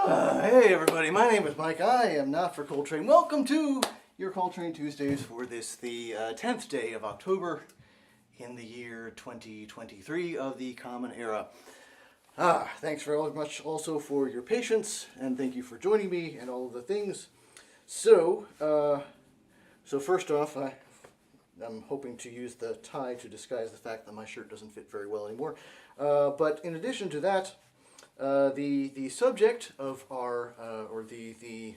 Hey everybody, my name is Mike. I am not for Coltrane. Welcome to your Coltrane Tuesdays for the 10th day of October in the year 2023 of the Common Era. Thanks very much also for your patience, and thank you for joining me and all of the things. So first off, I'm hoping to use the tie to disguise the fact that my shirt doesn't fit very well anymore. But in addition to that, the subject of our or the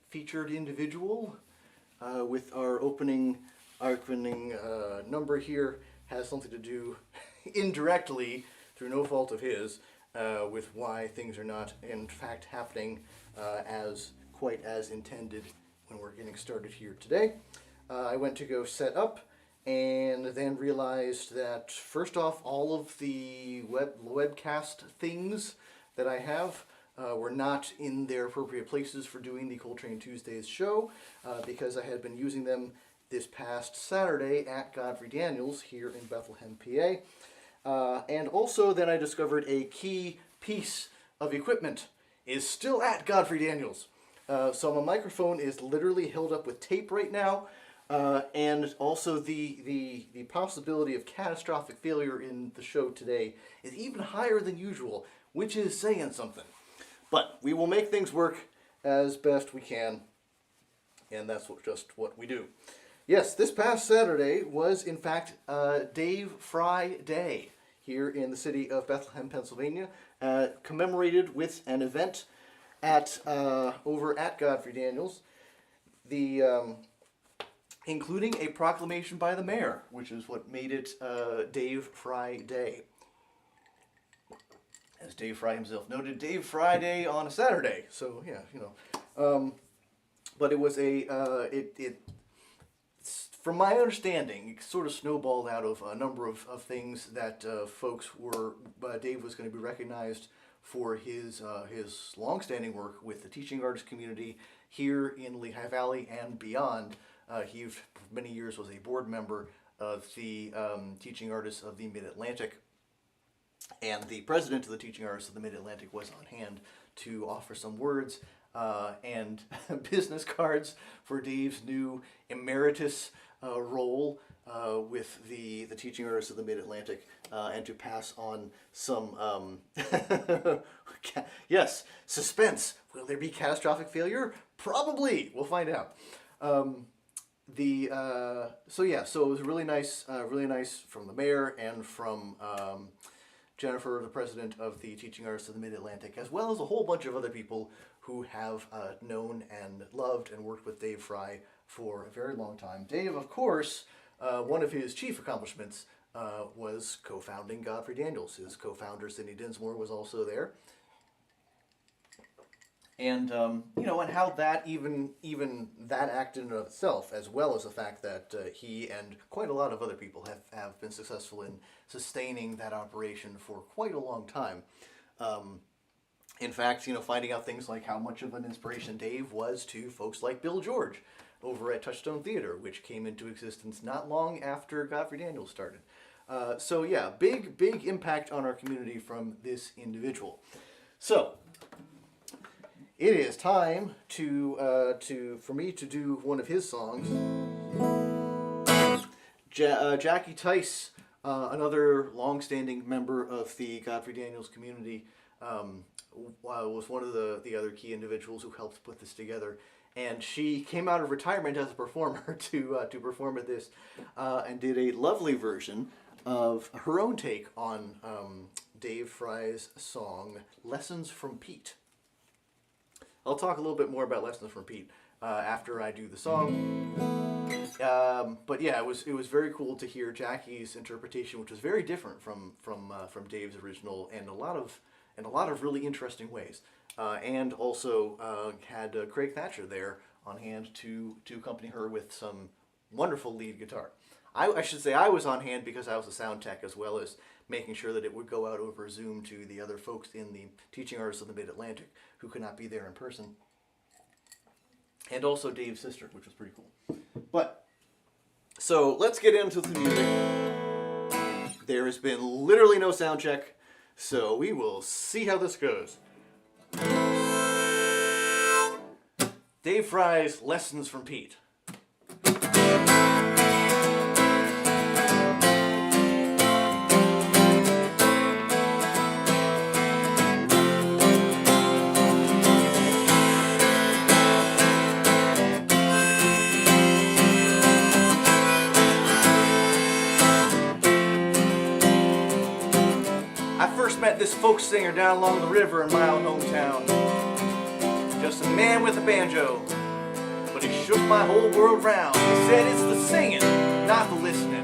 featured individual with our opening number here has something to do indirectly, through no fault of his, with why things are not in fact happening as quite as intended when we're getting started here today. I went to go set up and then realized that first off, all of the webcast things that I have were not in their appropriate places for doing the Coltrane Tuesdays show because I had been using them this past Saturday at Godfrey Daniels here in Bethlehem, PA. And also then I discovered a key piece of equipment is still at Godfrey Daniels. So my microphone is literally held up with tape right now. And also the possibility of catastrophic failure in the show today is even higher than usual, which is saying something. But we will make things work as best we can, and that's just what we do. Yes, this past Saturday was in fact Dave Fry Day here in the city of Bethlehem, Pennsylvania, commemorated with an event at over at Godfrey Daniels. Including a proclamation by the mayor, which is what made it Dave Fry Day. As Dave Fry himself noted, Dave Fry Day on a Saturday. So yeah, you know. But it was from my understanding, it sort of snowballed out of a number of things that folks were. Dave was going to be recognized for his longstanding work with the teaching artist community here in Lehigh Valley and beyond. He, for many years, was a board member of the Teaching Artists of the Mid-Atlantic, and the president of the Teaching Artists of the Mid-Atlantic was on hand to offer some words and business cards for Dave's new emeritus role with the Teaching Artists of the Mid-Atlantic, and to pass on some, yes, suspense. Will there be catastrophic failure? Probably. We'll find out. So it was really nice from the mayor and from Jennifer, the president of the Teaching Artists of the Mid-Atlantic, as well as a whole bunch of other people who have known and loved and worked with Dave Fry for a very long time. Dave, of course, one of his chief accomplishments was co-founding Godfrey Daniels. His co-founder, Sidney Dinsmore, was also there. And and how that even that act in and of itself, as well as the fact that he and quite a lot of other people have been successful in sustaining that operation for quite a long time. In fact, finding out things like how much of an inspiration Dave was to folks like Bill George over at Touchstone Theater, which came into existence not long after Godfrey Daniels started. So yeah, big impact on our community from this individual. So it is time for me to do one of his songs. Jackie Tice, another long-standing member of the Godfrey Daniels community, was one of the other key individuals who helped put this together. And she came out of retirement as a performer to perform at this, and did a lovely version of her own take on Dave Fry's song "Lessons from Pete." I'll talk a little bit more about Lessons from Pete after I do the song. But yeah, it was very cool to hear Jackie's interpretation, which was very different from Dave's original, and a lot of really interesting ways. And also had Craig Thatcher there on hand to accompany her with some wonderful lead guitar. I should say I was on hand because I was a sound tech, as well as making sure that it would go out over Zoom to the other folks in the Teaching Artists of the Mid-Atlantic who could not be there in person. And also Dave's sister, which was pretty cool. But, so let's get into the music. There has been literally no sound check, so we will see how this goes. Dave Fry's Lessons from Pete. I first met this folk singer down along the river in my own hometown. Just a man with a banjo, but he shook my whole world round. He said it's the singing, not the listening,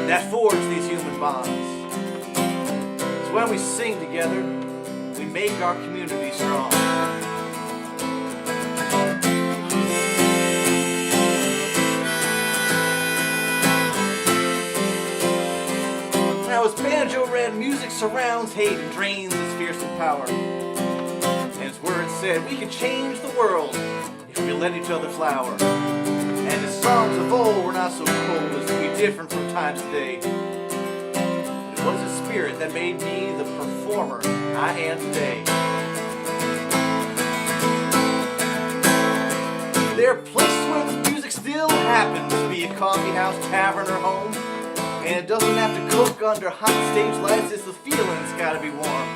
that forged these human bonds. So when we sing together, we make our community strong. Now his banjo read, music surrounds hate and drains its fearsome power. His words said we can change the world if we let each other flower. And his songs of old were not so cold as to be different from time to day. But it was his spirit that made me the performer I am today. There are places where the music still happens, be it coffee house, tavern, or home. And it doesn't have to cook under hot stage lights, it's the feeling's gotta be warm.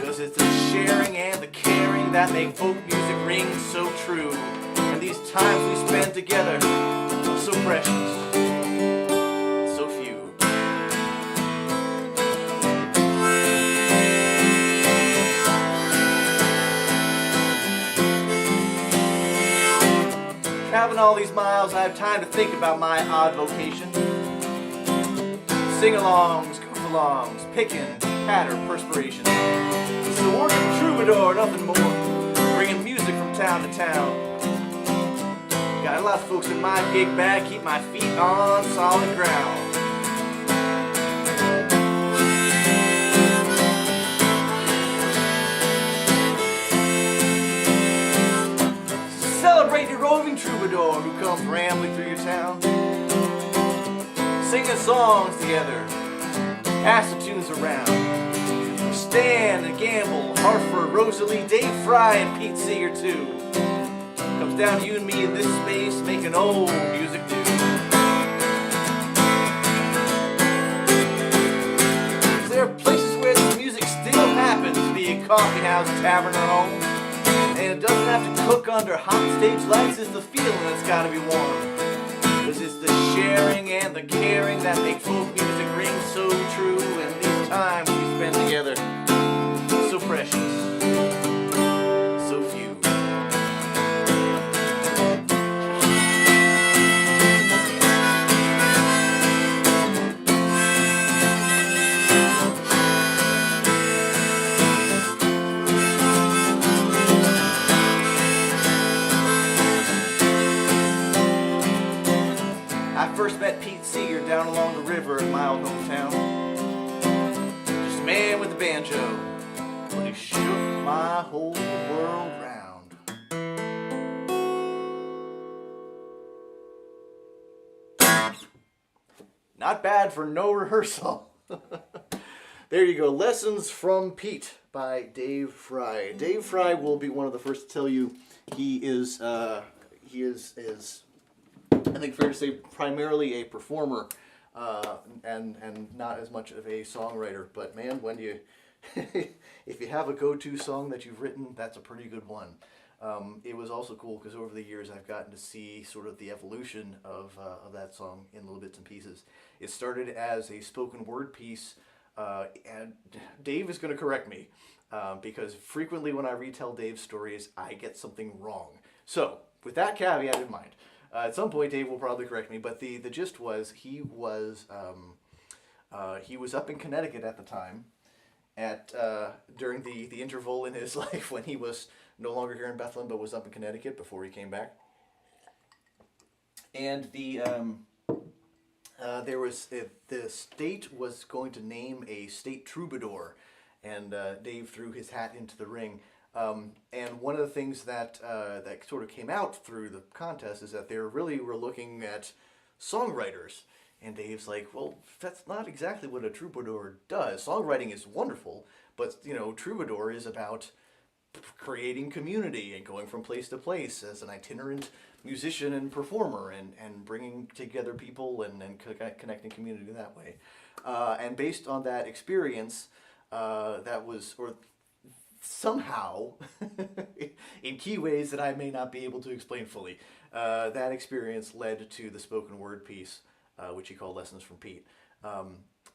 Because it's the sharing and the caring that make folk music ring so true. And these times we spend together are so precious, so few. Traveling all these miles, I have time to think about my odd vocation. Sing-alongs, goof-alongs, picking, patter, perspiration. It's the work of a troubadour, nothing more, bringing music from town to town. Got a lot of folks in my gig bag, keep my feet on solid ground. Celebrate your roving troubadour who comes rambling through your town. Singing songs together, pass the tunes around. Stan and Gamble, Hartford, Rosalie, Dave Fry, and Pete Seeger too. Comes down to you and me in this space, making old music do. There are places where the music still happens, be it coffee house, tavern, or home. And it doesn't have to cook under hot stage lights, it's the feeling that's gotta be warm. Cause it's the sharing and the caring that make folk music ring so true. And these times we spend together, so precious, so few. I first met Pete Seeger down along the river in my old hometown. Just a man with a banjo, but he shook my whole world round. Not bad for no rehearsal. There you go, Lessons from Pete by Dave Fry. Dave Fry will be one of the first to tell you he is I think fair to say primarily a performer and not as much of a songwriter. But man, when you if you have a go-to song that you've written, that's a pretty good one. It was also cool because over the years I've gotten to see sort of the evolution of that song in little bits and pieces. It started as a spoken word piece, and Dave is going to correct me because frequently when I retell Dave's stories, I get something wrong. So with that caveat in mind, at some point Dave will probably correct me, but the gist was he was up in Connecticut at the time, during the interval in his life when he was no longer here in Bethlehem but was up in Connecticut before he came back. And the state was going to name a state troubadour, and Dave threw his hat into the ring. And one of the things that sort of came out through the contest is that they really were looking at songwriters. And Dave's like, well, that's not exactly what a troubadour does. Songwriting is wonderful, but, troubadour is about creating community and going from place to place as an itinerant musician and performer, and bringing together people and connecting community that way. And based on that experience, that was, or somehow, in key ways that I may not be able to explain fully, that experience led to the spoken word piece, which he called Lessons from Pete.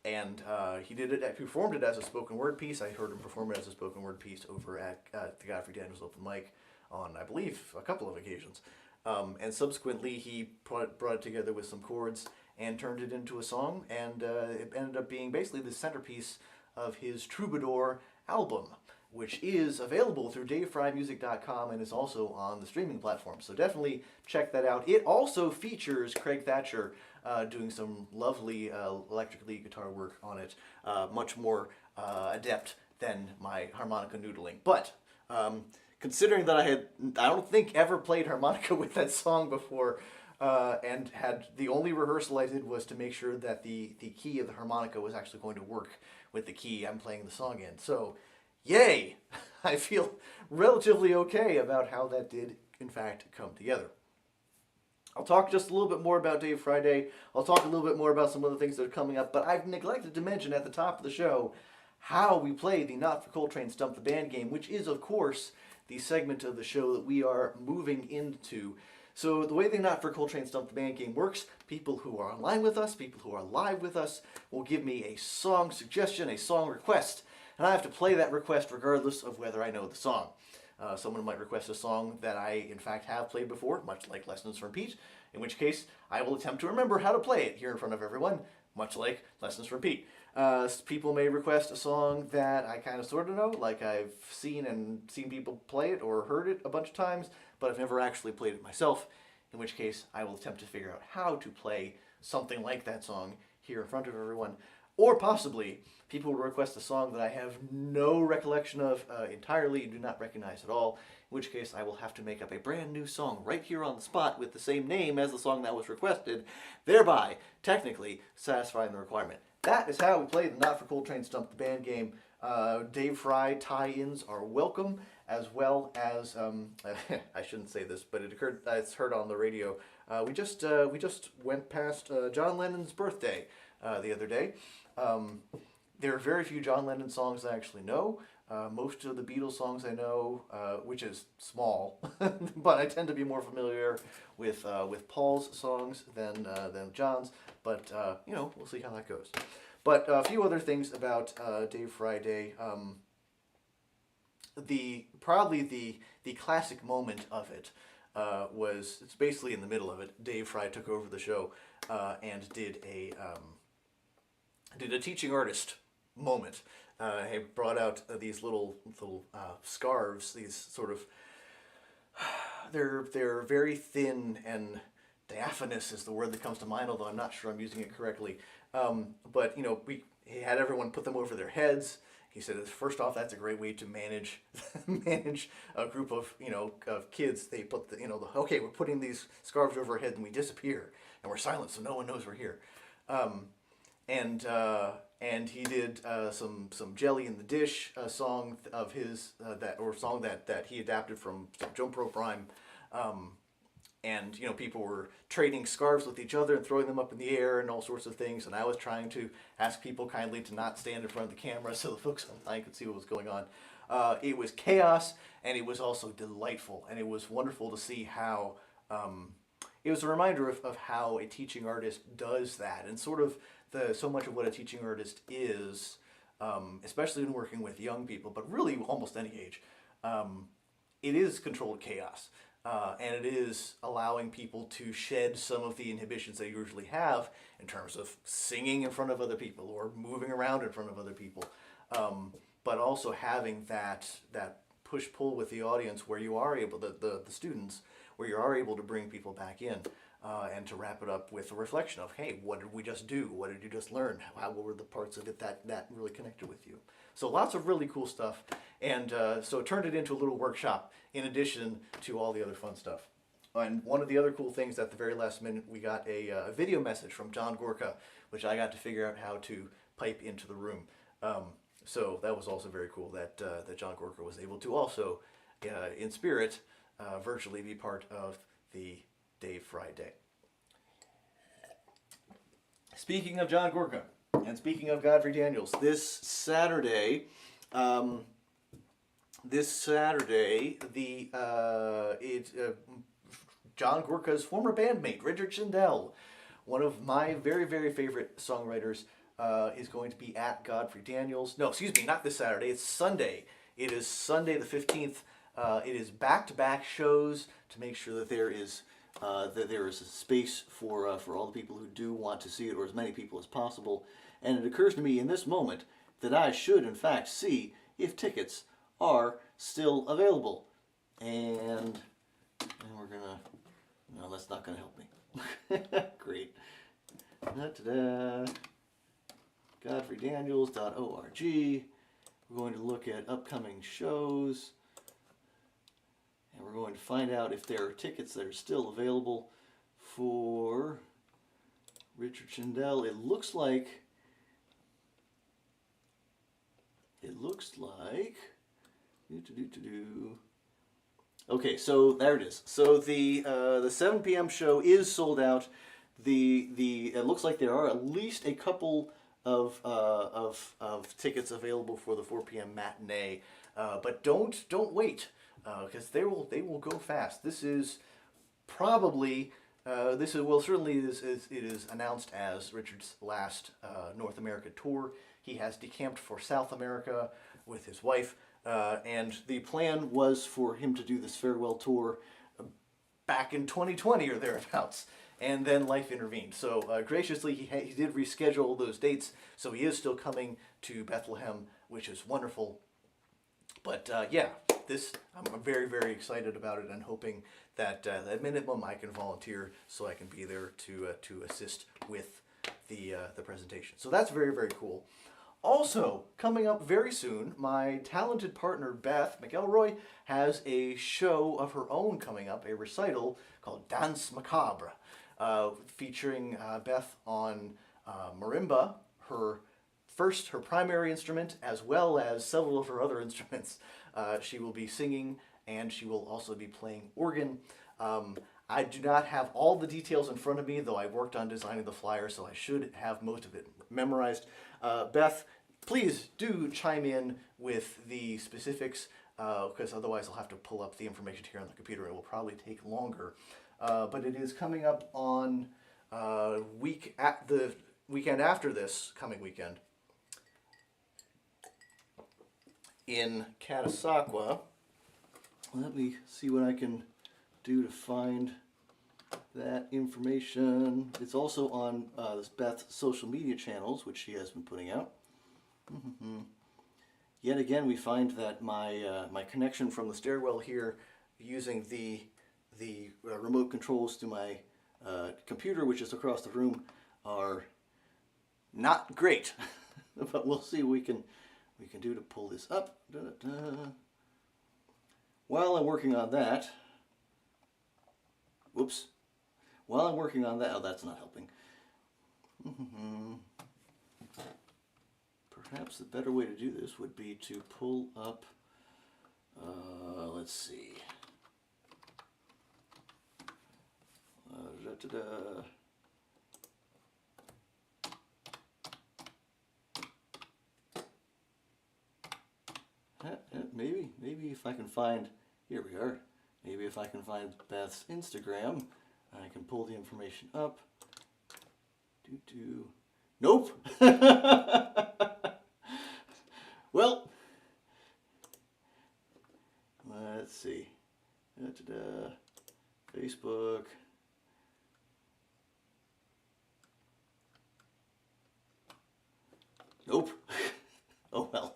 And he performed it as a spoken word piece. I heard him perform it as a spoken word piece over at the Godfrey Daniels Open Mic on, I believe, a couple of occasions. And subsequently, he brought it together with some chords and turned it into a song, and it ended up being basically the centerpiece of his Troubadour album, which is available through davefrymusic.com and is also on the streaming platform. So definitely check that out. It also features Craig Thatcher doing some lovely electric lead guitar work on it, much more adept than my harmonica noodling. But considering that I don't think ever played harmonica with that song before, and had the only rehearsal I did was to make sure that the key of the harmonica was actually going to work with the key I'm playing the song in. So, yay! I feel relatively okay about how that did, in fact, come together. I'll talk just a little bit more about Dave Friday. I'll talk a little bit more about some other things that are coming up, but I've neglected to mention at the top of the show how we play the Not for Coltrane Stump the Band game, which is, of course, the segment of the show that we are moving into. So the way the Not for Coltrane Stump the Band game works, people who are online with us, people who are live with us, will give me a song suggestion, a song request, and I have to play that request regardless of whether I know the song. Someone might request a song that I, in fact, have played before, much like Lessons from Pete, in which case I will attempt to remember how to play it here in front of everyone, much like Lessons from Pete. People may request a song that I kind of sort of know, like I've seen people play it or heard it a bunch of times, but I've never actually played it myself, in which case I will attempt to figure out how to play something like that song here in front of everyone. Or possibly, people will request a song that I have no recollection of entirely and do not recognize at all, in which case I will have to make up a brand new song right here on the spot with the same name as the song that was requested, thereby, technically, satisfying the requirement. That is how we play the Not for Coltrane Stump the Band game. Dave Fry tie-ins are welcome, as well as, I shouldn't say this, but it's heard on the radio. We just went past John Lennon's birthday the other day. There are very few John Lennon songs I actually know. Most of the Beatles songs I know, which is small, but I tend to be more familiar with Paul's songs than John's. But we'll see how that goes. But a few other things about Dave Friday. Probably the classic moment of it was, it's basically in the middle of it. Dave Fry took over the show and did a teaching artist moment. He brought out these little scarves. These sort of they're very thin, and diaphanous is the word that comes to mind. Although I'm not sure I'm using it correctly. But he had everyone put them over their heads. He said, first off, that's a great way to manage a group of of kids. They put okay, we're putting these scarves over our head and we disappear and we're silent so no one knows we're here. And he did some Jelly in the Dish song of his song that he adapted from Joan Pro Prime. And people were trading scarves with each other and throwing them up in the air and all sorts of things. And I was trying to ask people kindly to not stand in front of the camera so the folks online could see what was going on. It was chaos, and it was also delightful, and it was wonderful to see how it was a reminder of how a teaching artist does that, and sort of so much of what a teaching artist is, especially when working with young people, but really almost any age. It is controlled chaos. And it is allowing people to shed some of the inhibitions they usually have in terms of singing in front of other people or moving around in front of other people, but also having that push-pull with the audience where you are able, the students, where you are able to bring people back in and to wrap it up with a reflection of, hey, what did we just do? What did you just learn? What were the parts of it that really connected with you? So lots of really cool stuff. And so it turned it into a little workshop in addition to all the other fun stuff. And one of the other cool things, at the very last minute, we got a video message from John Gorka, which I got to figure out how to pipe into the room. So that was also very cool that that John Gorka was able to also, in spirit, virtually be part of the Dave Fry Day. Speaking of John Gorka, and speaking of Godfrey Daniels, this Saturday, John Gorka's former bandmate, Richard Shindell, one of my very, very favorite songwriters, is going to be at Godfrey Daniels. No, excuse me, not this Saturday. It's Sunday. It is Sunday the 15th. It is back-to-back shows to make sure that there is a space for all the people who do want to see it, or as many people as possible. And it occurs to me in this moment that I should, in fact, see if tickets are still available. And we're gonna... No, that's not gonna help me. Great. Da-da-da. GodfreyDaniels.org. We're going to look at upcoming shows, and we're going to find out if there are tickets that are still available for Richard Shindell. It looks like okay, so there it is. So the 7 p.m. show is sold out. It looks like there are at least a couple of tickets available for the 4 p.m. matinee, but don't wait, because they will go fast. This is probably certainly it is announced as Richard's last North America tour. He has decamped for South America with his wife, and the plan was for him to do this farewell tour back in 2020 or thereabouts. And then life intervened. So graciously, he did reschedule those dates. So he is still coming to Bethlehem, which is wonderful. But yeah, I'm very, very excited about it, and hoping that at minimum I can volunteer so I can be there to assist with the presentation. So that's very, very cool. Also, coming up very soon, my talented partner Beth McElroy has a show of her own coming up, a recital called Danse Macabre. Featuring Beth on marimba, her primary instrument, as well as several of her other instruments. She will be singing, and she will also be playing organ. I do not have all the details in front of me, though I worked on designing the flyer, so I should have most of it memorized. Beth, please do chime in with the specifics, because otherwise I'll have to pull up the information here on the computer. It will probably take longer. But it is coming up on the weekend after this coming weekend in Catasauqua. Let me see what I can do to find that information. It's also on Beth's social media channels, which she has been putting out. Yet again, we find that my connection from the stairwell here, using the remote controls to my computer, which is across the room, are not great. But we'll see what we can do to pull this up. While I'm working on that, whoops. While I'm working on that, oh, that's not helping. Perhaps the better way to do this would be to pull up, let's see. Maybe if I can find, here we are, maybe if I can find Beth's Instagram, I can pull the information up. Nope! Well, let's see. Facebook. Nope. Oh well.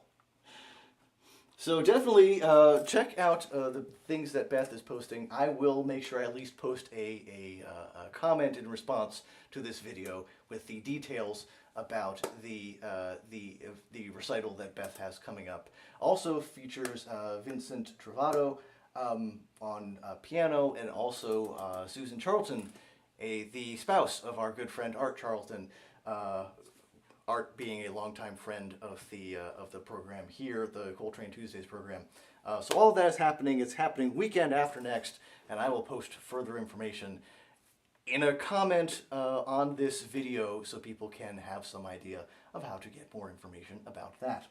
So definitely check out the things that Beth is posting. I will make sure I at least post a comment in response to this video with the details about the recital that Beth has coming up. Also features Vincent Trovato on piano, and also Susan Charlton, the spouse of our good friend Art Charlton. Art being a longtime friend of the program here, the Coltrane Tuesdays program. So all of that is happening. It's happening weekend after next, and I will post further information in a comment on this video so people can have some idea of how to get more information about that.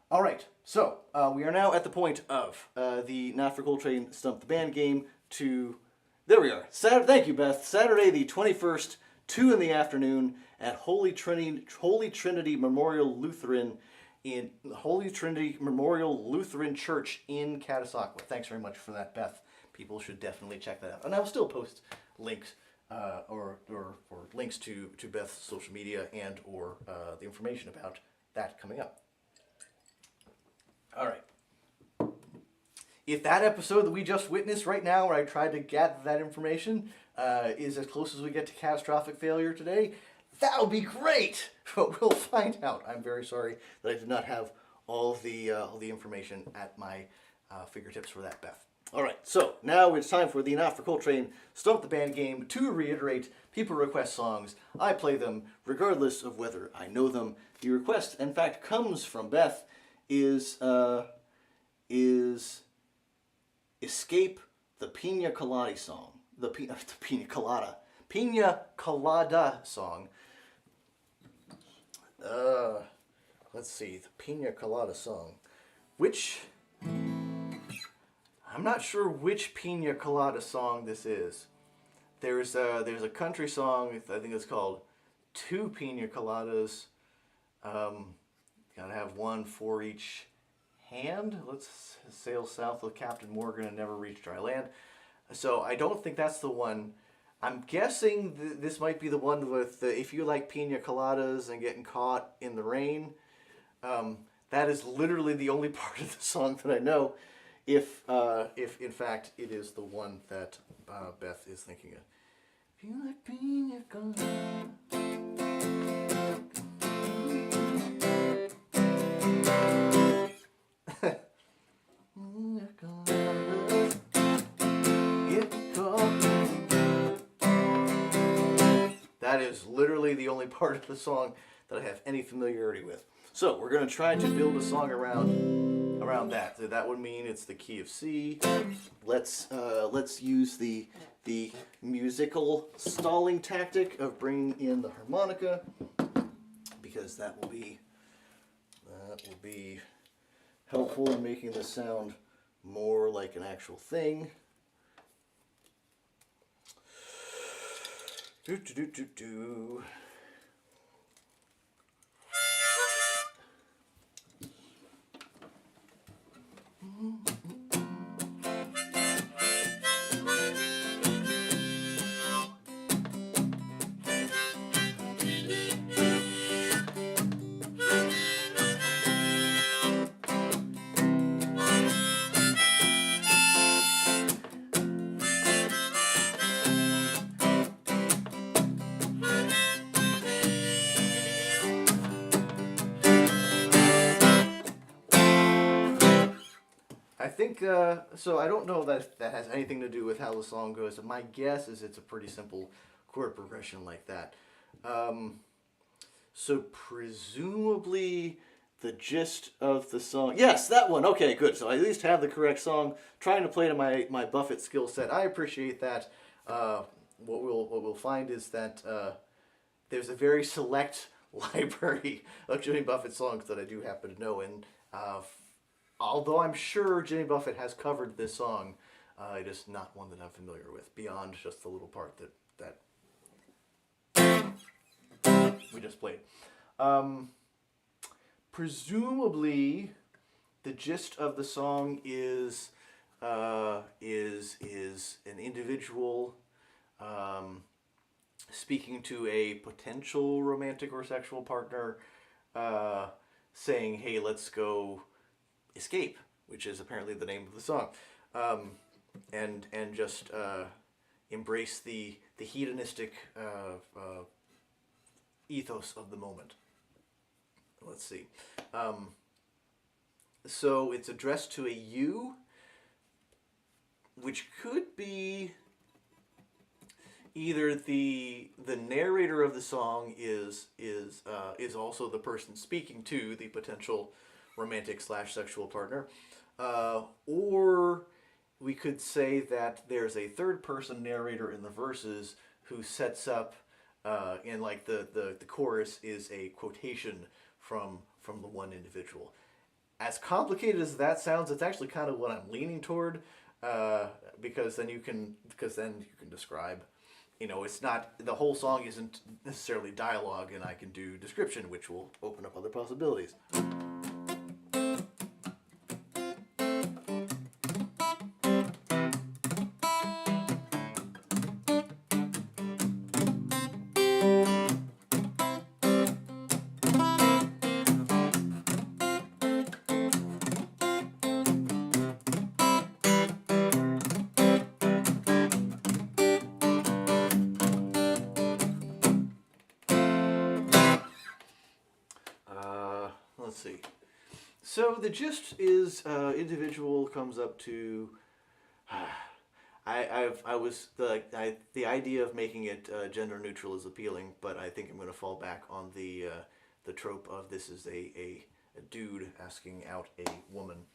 All right, so we are now at the point of the Not for Coltrane Stump the Band game there we are. Thank you, Beth. Saturday the 21st, 2 in the afternoon at Holy Trinity Memorial Lutheran Church in Catasauqua. Thanks very much for that, Beth. People should definitely check that out. And I will still post links or links to Beth's social media and or the information about that coming up. All right. If that episode that we just witnessed right now, where I tried to gather that information, is as close as we get to catastrophic failure today, that would be great. But we'll find out. I'm very sorry that I did not have all the information at my fingertips for that, Beth. All right, so now it's time for the Not for Coltrane Stump the Band game. To reiterate, people request songs. I play them regardless of whether I know them. The request, in fact, comes from Beth. Is Escape the Pina Colada song. The Pina Colada song. Let's see, the Pina Colada song. I'm not sure which Pina Colada song this is. There's a country song, I think it's called Two Pina Coladas. Gotta have one for each hand. Let's sail south with Captain Morgan and never reach dry land. So I don't think that's the one. I'm guessing this might be the one with if you like pina coladas and getting caught in the rain. That is literally the only part of the song that I know. If in fact it is the one that Beth is thinking of. If you like pina coladas. That is literally the only part of the song that I have any familiarity with. So we're going to try to build a song around that. So that would mean it's the key of C. Let's use the musical stalling tactic of bringing in the harmonica, because that will be helpful in making this sound more like an actual thing. Do do do do do. I think, so I don't know that has anything to do with how the song goes. My guess is it's a pretty simple chord progression like that. So presumably the gist of the song... Yes, that one! Okay, good. So I at least have the correct song. Trying to play to my Buffett skill set. I appreciate that. What we'll find is that there's a very select library of Jimmy Buffett songs that I do happen to know, and although I'm sure Jimmy Buffett has covered this song, it is not one that I'm familiar with, beyond just the little part that we just played. Presumably, the gist of the song is an individual speaking to a potential romantic or sexual partner, saying, "Hey, let's go escape," which is apparently the name of the song, and just embrace the hedonistic ethos of the moment. Let's see. So it's addressed to a you, which could be... either the narrator of the song is also the person speaking to the potential romantic slash sexual partner, or we could say that there's a third person narrator in the verses who sets up in like the chorus is a quotation from the one individual. As complicated as that sounds, it's actually kind of what I'm leaning toward, because then you can describe. You know, it's not, the whole song isn't necessarily dialogue, and I can do description, which will open up other possibilities. Let's see. So the gist is, individual comes up to. The idea of making it gender neutral is appealing, but I think I'm going to fall back on the trope of this is a dude asking out a woman.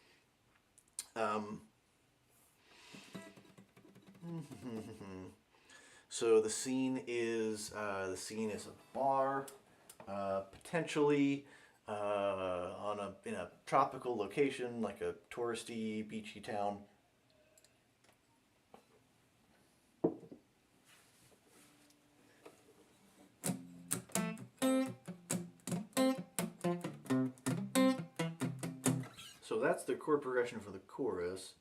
So the scene is a bar, potentially in a tropical location, like a touristy, beachy town. So that's the chord progression for the chorus.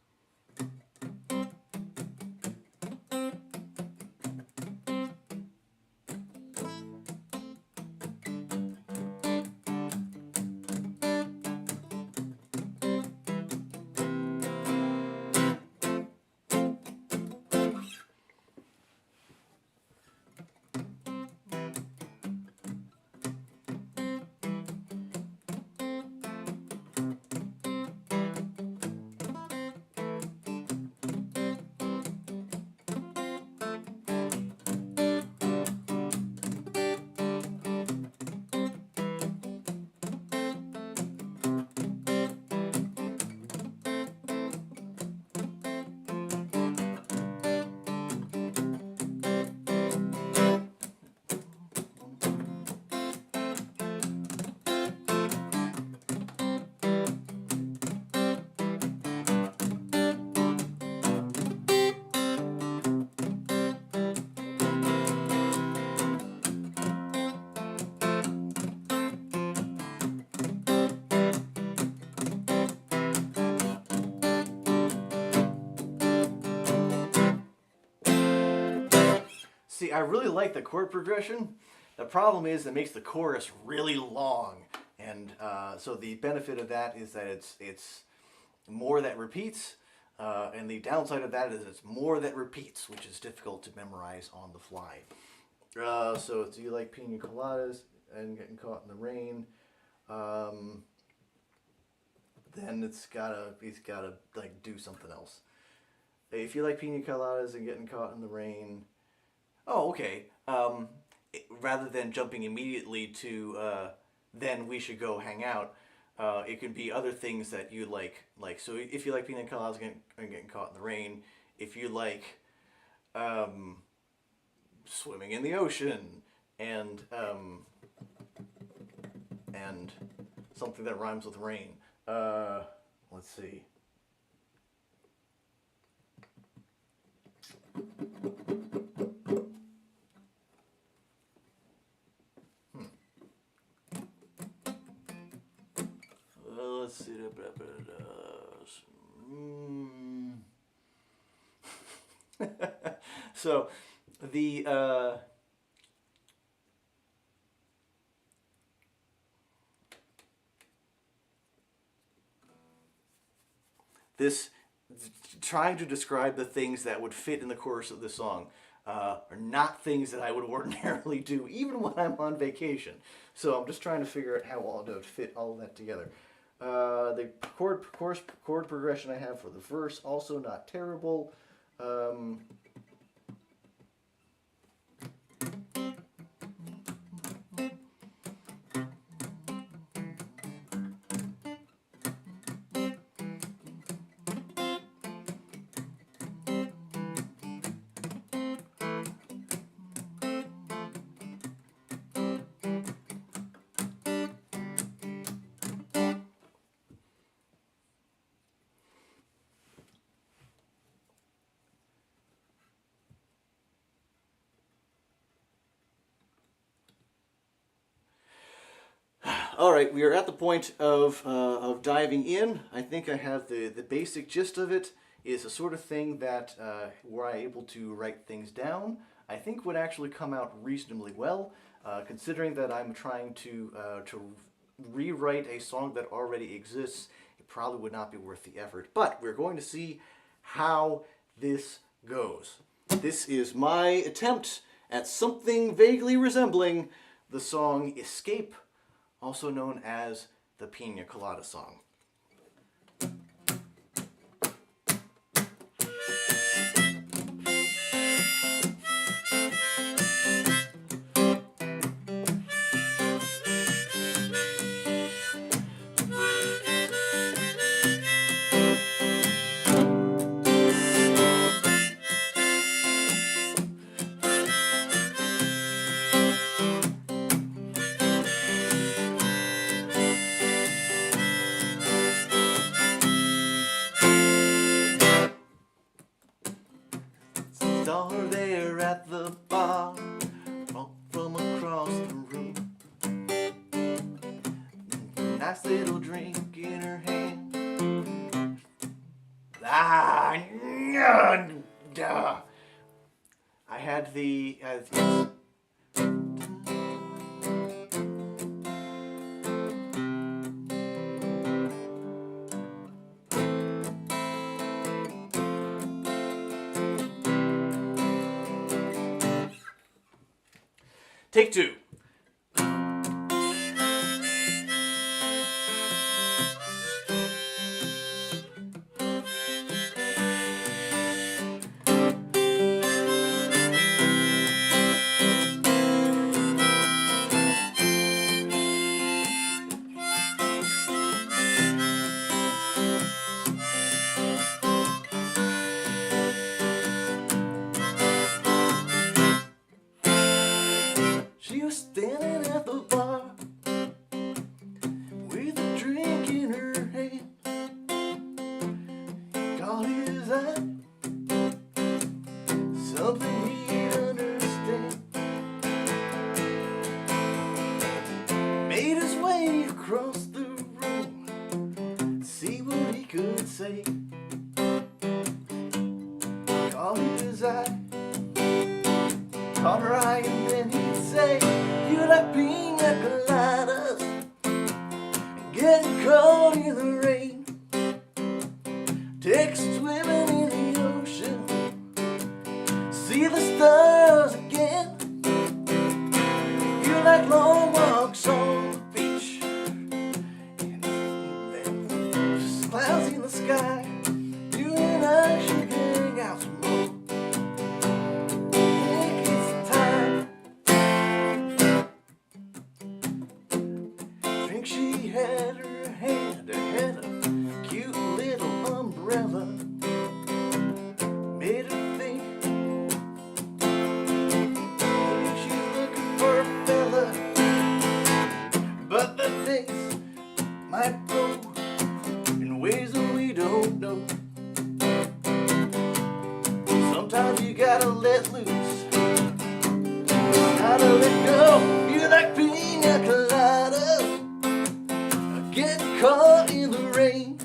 See, I really like the chord progression. The problem is it makes the chorus really long, and so the benefit of that is that it's more that repeats, and the downside of that is it's more that repeats, which is difficult to memorize on the fly. So do you like pina coladas and getting caught in the rain? Then he's gotta like do something else. If you like pina coladas and getting caught in the rain, oh, okay. Rather than jumping immediately to then we should go hang out, it could be other things that you like. Like, so if you like pina coladas and getting caught in the rain, if you like swimming in the ocean and something that rhymes with rain. Let's see. Let's see. So the this trying to describe the things that would fit in the chorus of the song are not things that I would ordinarily do, even when I'm on vacation. So I'm just trying to figure out how all to fit all of that together. The chord progression I have for the verse, also not terrible. All right, we are at the point of diving in. I think I have the basic gist of it. Is a sort of thing that, were I able to write things down, I think would actually come out reasonably well, considering that I'm trying to rewrite a song that already exists. It probably would not be worth the effort, but we're going to see how this goes. This is my attempt at something vaguely resembling the song Escape, also known as the Pina Colada song. Saw her there at the bar, from across the room. Nice little drink in her hand. I had the... Take two. She was standing at the bar with a drink in her hand. Caught his eye, something he'd understand. Made his way across the room, see what he could say. Caught his eye, caught her eye, and then he'd say, "You like pina coladas, getting caught in the rain. Take a swimming in the ocean, see the stars again. You like long walks on the beach, and then clouds in the sky. You and I should hang out some more. She had her hand, had a cute little umbrella, made her think she's looking for a fella, but the things might go in ways that we don't know. Sometimes you gotta let loose, gotta let go. You like pina coladas, getting caught in the rain,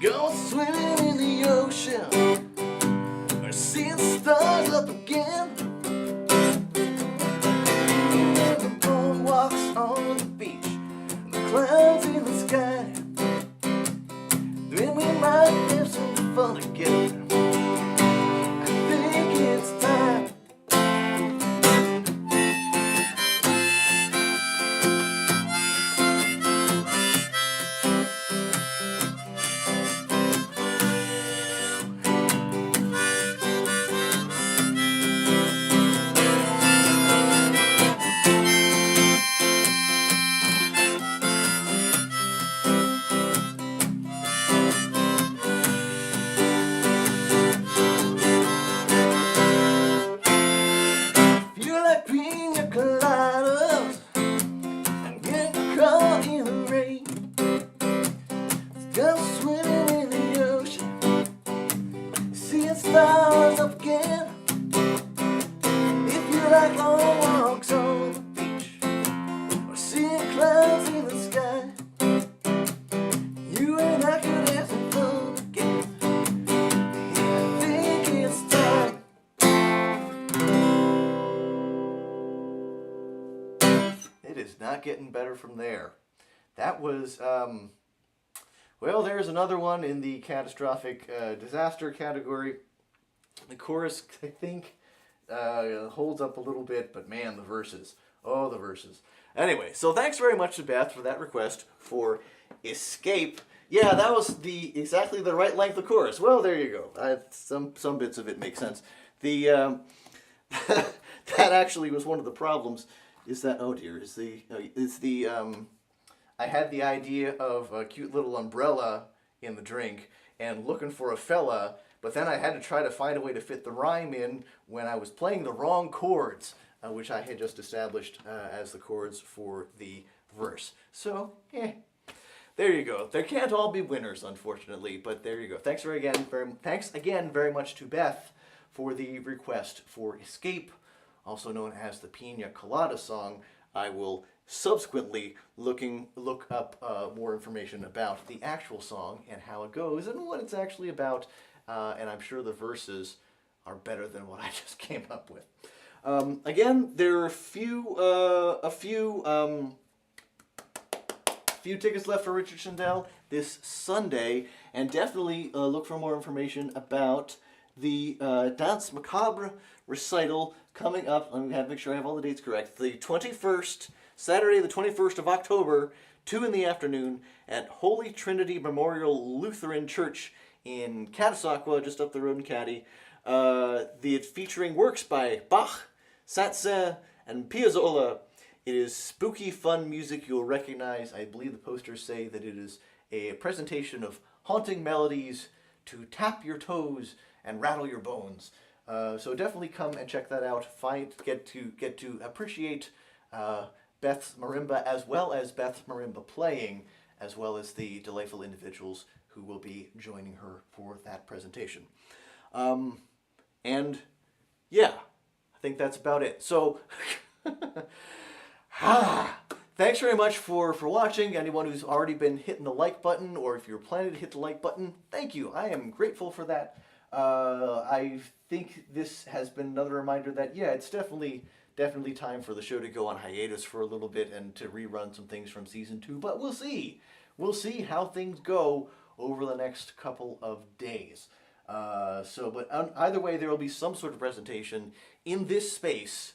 going swimming in the ocean, or seeing stars up again. The moon walks on the beach, the clouds in the sky. Then we might have some fun together. I think not getting better from there. That was, well, there's another one in the catastrophic disaster category. The chorus, I think, holds up a little bit, but man, the verses. Oh, the verses. Anyway, so thanks very much to Beth for that request for Escape. Yeah, that was exactly the right length of chorus. Well, there you go. Some bits of it make sense. The that actually was one of the problems. Is that, oh dear, I had the idea of a cute little umbrella in the drink and looking for a fella, but then I had to try to find a way to fit the rhyme in when I was playing the wrong chords, which I had just established as the chords for the verse. So, there you go. There can't all be winners, unfortunately, but there you go. Thanks again very much to Beth for the request for Escape, also known as the Pina Colada song. I will subsequently look up more information about the actual song and how it goes and what it's actually about, and I'm sure the verses are better than what I just came up with. Again, there are a few tickets left for Richard Shandell this Sunday, and definitely look for more information about the Danse Macabre recital coming up. Let me make sure I have all the dates correct. The 21st, Saturday the 21st of October, 2 in the afternoon at Holy Trinity Memorial Lutheran Church in Catasauqua, just up the road in Caddy. Featuring works by Bach, Saint-Saëns, and Piazzolla. It is spooky, fun music you'll recognize. I believe the posters say that it is a presentation of haunting melodies to tap your toes and rattle your bones. So definitely come and check that out. Get to appreciate Beth's marimba, as well as Beth's marimba playing, as well as the delightful individuals who will be joining her for that presentation. And yeah, I think that's about it. So thanks very much for watching. Anyone who's already been hitting the like button, or if you're planning to hit the like button, thank you. I am grateful for that. I think this has been another reminder that, yeah, it's definitely time for the show to go on hiatus for a little bit and to rerun some things from season 2, but we'll see. We'll see how things go over the next couple of days. But either way, there will be some sort of presentation in this space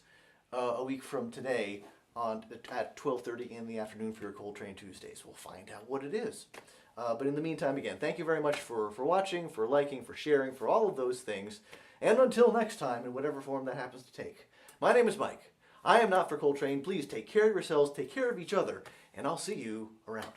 a week from today at 12:30 in the afternoon for your Coltrane Tuesdays. We'll find out what it is. But in the meantime, again, thank you very much for watching, for liking, for sharing, for all of those things. And until next time, in whatever form that happens to take, my name is Mike. I am not for Coltrane. Please take care of yourselves, take care of each other, and I'll see you around.